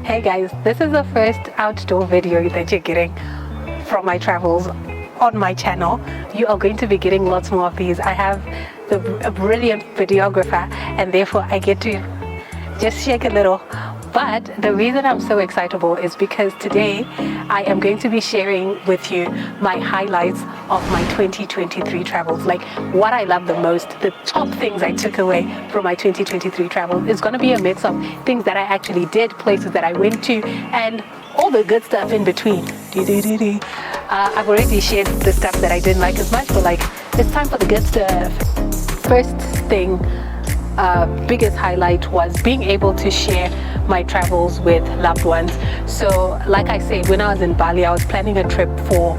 Hey guys, this is the first outdoor video that you're getting from my travels on my channel. You are going to be getting lots more of these. I have a brilliant videographer and therefore I get to just shake a little. But the reason I'm so excitable is because today I am going to be sharing with you my highlights of my 2023 travels, like what I love the most, the top things I took away from my 2023 travels. It's going to be a mix of things that I actually did, places that I went to, and all the good stuff in between. I've already shared the stuff that I didn't like as much, but like it's time for the good stuff. First thing, biggest highlight was being able to share my travels with loved ones. So like I said, when I was in Bali, I was planning a trip for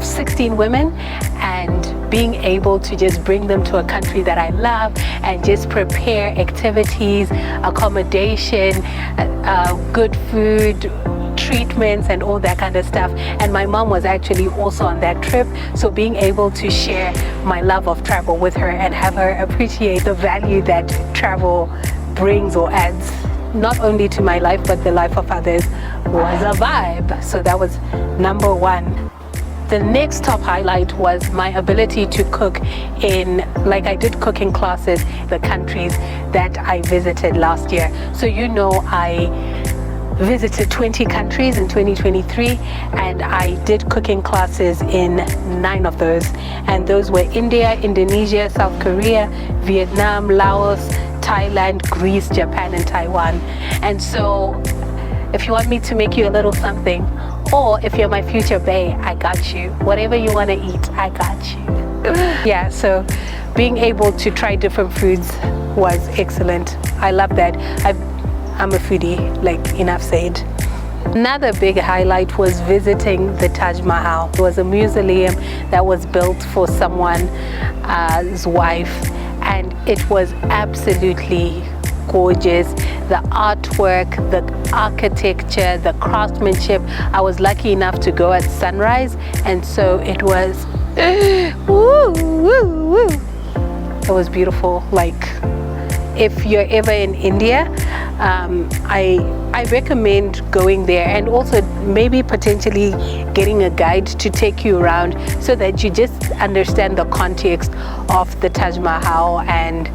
16 women, and being able to just bring them to a country that I love and just prepare activities, accommodation, good food, treatments and all that kind of stuff. And my mom was actually also on that trip, so being able to share my love of travel with her and have her appreciate the value that travel brings or adds, not only to my life but the life of others, was a vibe. So that was number one. The next top highlight was my ability to cook in, like I did cooking classes, the countries that I visited last year. So you know, I visited 20 countries in 2023 and I did cooking classes in 9 of those, and those were India, Indonesia, South Korea, Vietnam, Laos, Thailand, Greece, Japan and Taiwan. And so if you want me to make you a little something, or if you're my future bae, I got you. Whatever you want to eat, I got you. Yeah, so being able to try different foods was excellent. I love that. I'm a foodie, like enough said. Another big highlight was visiting the Taj Mahal. It was a mausoleum that was built for someone's wife, and it was absolutely gorgeous. The artwork, the architecture, the craftsmanship. I was lucky enough to go at sunrise, and so it was woo, woo, woo. It was beautiful. Like, if you're ever in India, I recommend going there, and also maybe potentially getting a guide to take you around so that you just understand the context of the Taj Mahal and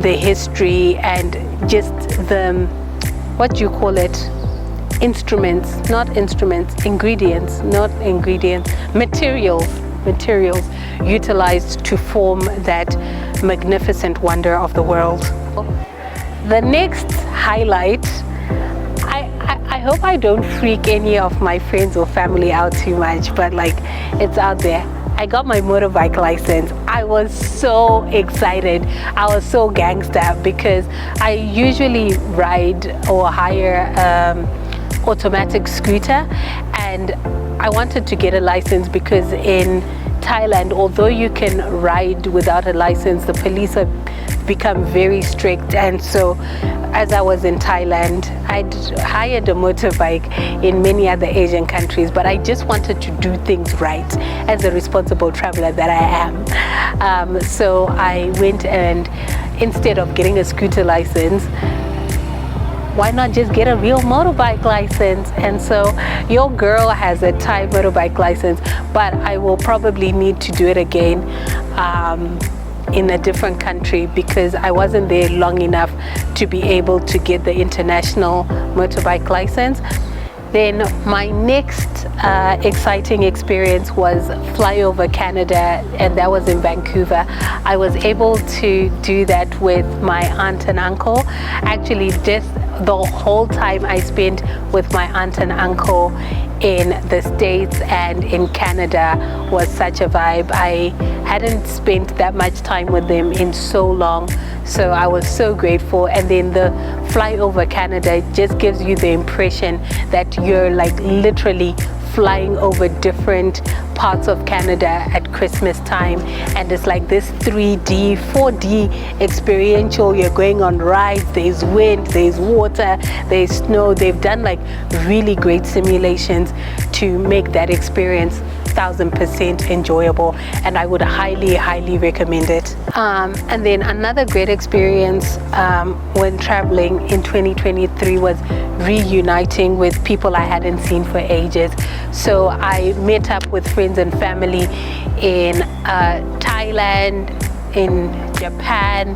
the history and just the, what you call it, materials utilized to form that magnificent wonder of the world. The next highlight, I hope I don't freak any of my friends or family out too much, but like, it's out there. I got my motorbike license. I was so excited. I was so gangsta because I usually ride or hire automatic scooter, and I wanted to get a license because in Thailand, although you can ride without a license, the police have become very strict. And so as I was in Thailand, I'd hired a motorbike in many other Asian countries, but I just wanted to do things right as a responsible traveler that I am. So I went, and instead of getting a scooter license, why not just get a real motorbike license? And so your girl has a Thai motorbike license, but I will probably need to do it again in a different country because I wasn't there long enough to be able to get the international motorbike license. Then my next exciting experience was fly over Canada, and that was in Vancouver. I was able to do that with my aunt and uncle. Actually, just the whole time I spent with my aunt and uncle in the States and in Canada was such a vibe. I hadn't spent that much time with them in so long, so I was so grateful. And then the fly over Canada just gives you the impression that you're like literally flying over different parts of Canada at Christmas time, and it's like this 3D, 4D experiential. You're going on rides, there's wind, there's water, there's snow. They've done like really great simulations to make that experience 1000% enjoyable, and I would highly recommend it. And then another great experience when traveling in 2023 was reuniting with people I hadn't seen for ages. So I met up with friends and family in Thailand, in Japan,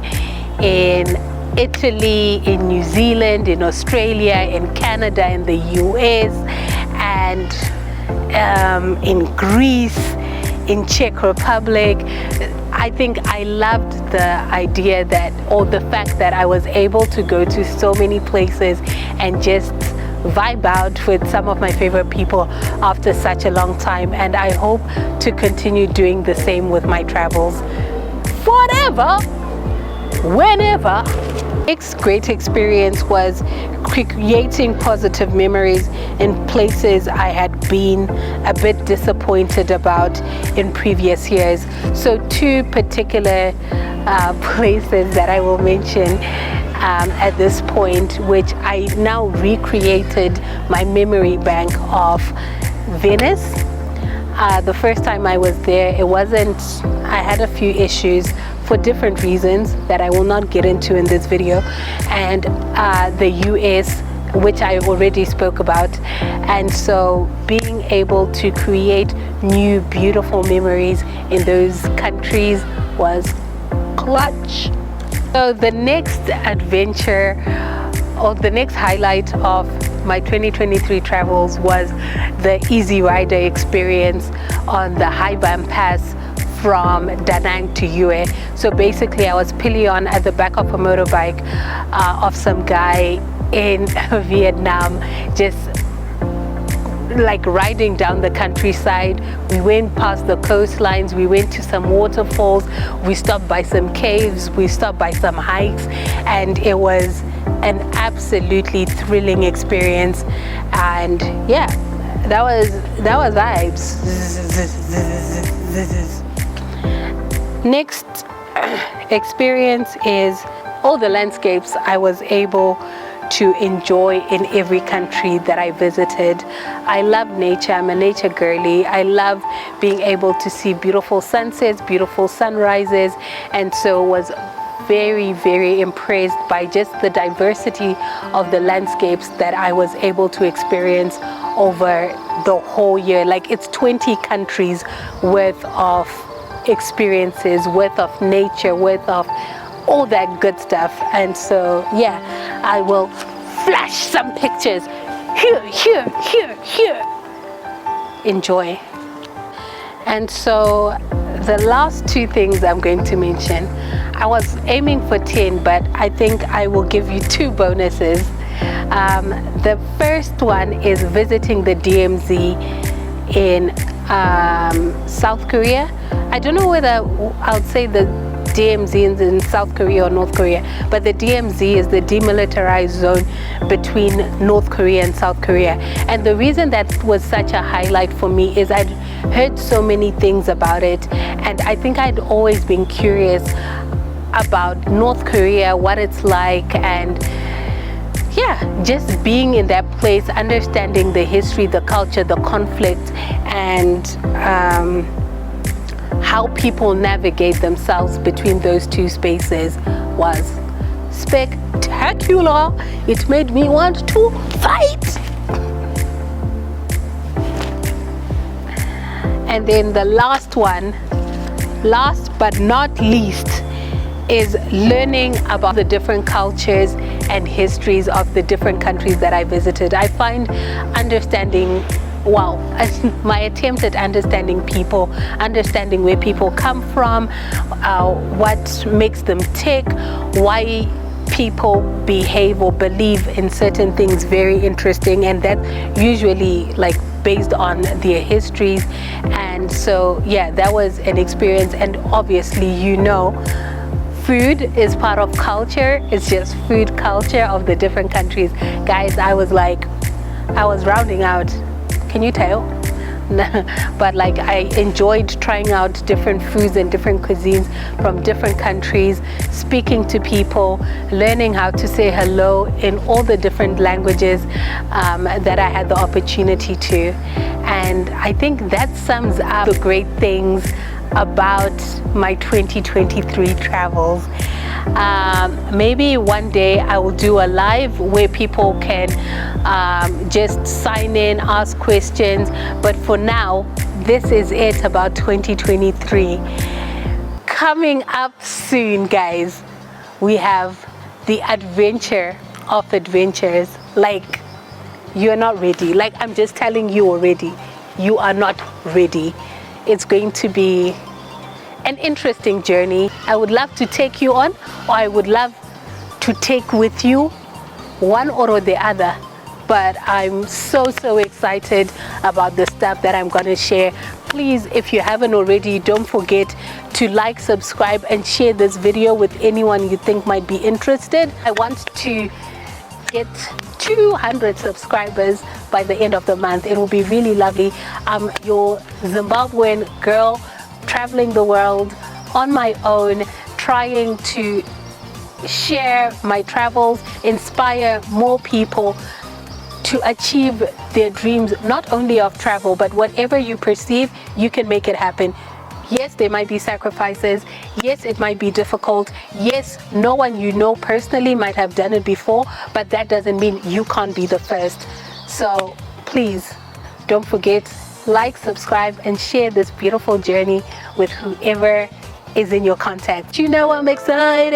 in Italy, in New Zealand, in Australia, in Canada, in the US, and in Greece, in Czech Republic. I think I loved the idea that, or the fact that I was able to go to so many places and just vibe out with some of my favorite people after such a long time. And I hope to continue doing the same with my travels forever, whenever. Next great experience was creating positive memories in places I had been a bit disappointed about in previous years. So 2 particular places that I will mention at this point, which I now recreated my memory bank of. Venice. The first time I was there, I had a few issues for different reasons that I will not get into in this video, and the US, which I already spoke about. And so being able to create new beautiful memories in those countries was clutch. So the next adventure, or the next highlight of my 2023 travels, was the Easy Rider experience on the Hai Van Pass from Da Nang to Hue. So basically I was pillion at the back of a motorbike of some guy in Vietnam, just like riding down the countryside. We went past the coastlines, we went to some waterfalls, we stopped by some caves, we stopped by some hikes, and it was an absolutely thrilling experience. And yeah, that was vibes. Next experience is all the landscapes I was able to enjoy in every country that I visited. I love nature. I'm a nature girly. I love being able to see beautiful sunsets, beautiful sunrises, and so was very, very impressed by just the diversity of the landscapes that I was able to experience over the whole year. Like, it's 20 countries worth of experiences, worth of nature, worth of all that good stuff. And so yeah, I will flash some pictures. Here. Enjoy. And so the last 2 things I'm going to mention, I was aiming for 10, but I think I will give you 2 bonuses. The first one is visiting the DMZ in South Korea. I don't know whether I'll say the DMZ is in South Korea or North Korea, but the DMZ is the demilitarized zone between North Korea and South Korea. And the reason that was such a highlight for me is I'd heard so many things about it, and I think I'd always been curious about North Korea, what it's like, and yeah, just being in that place, understanding the history, the culture, the conflict, and how people navigate themselves between those 2 spaces was spectacular. It made me want to fight. And then the last one, last but not least, is learning about the different cultures and histories of the different countries that I visited. I find understanding, my attempt at understanding people, understanding where people come from, what makes them tick, why people behave or believe in certain things, very interesting. And that usually based on their histories. And so yeah, that was an experience. And obviously, food is part of culture. It's just food culture of the different countries. Guys, I was rounding out. Can you tell? But I enjoyed trying out different foods and different cuisines from different countries, speaking to people, learning how to say hello in all the different languages that I had the opportunity to. And I think that sums up the great things about my 2023 travels. Maybe one day I will do a live where people can just sign in, ask questions. But for now, this is it about 2023. Coming up soon, guys, we have the adventure of adventures. Like, you're not ready. Like, I'm just telling you already, you are not ready. It's going to be an interesting journey. I would love to take you on, or I would love to take with you, one or the other. But I'm so excited about the stuff that I'm going to share. Please, if you haven't already, don't forget to like, subscribe, and share this video with anyone you think might be interested. I want to get 200 subscribers by the end of the month. It will be really lovely. I'm your Zimbabwean girl, traveling the world on my own, trying to share my travels, inspire more people to achieve their dreams, not only of travel, but whatever you perceive, you can make it happen. Yes, there might be sacrifices. Yes, it might be difficult. Yes, no one you know personally might have done it before, but that doesn't mean you can't be the first. So please, don't forget, like, subscribe, and share this beautiful journey with whoever is in your contact. You know I'm excited.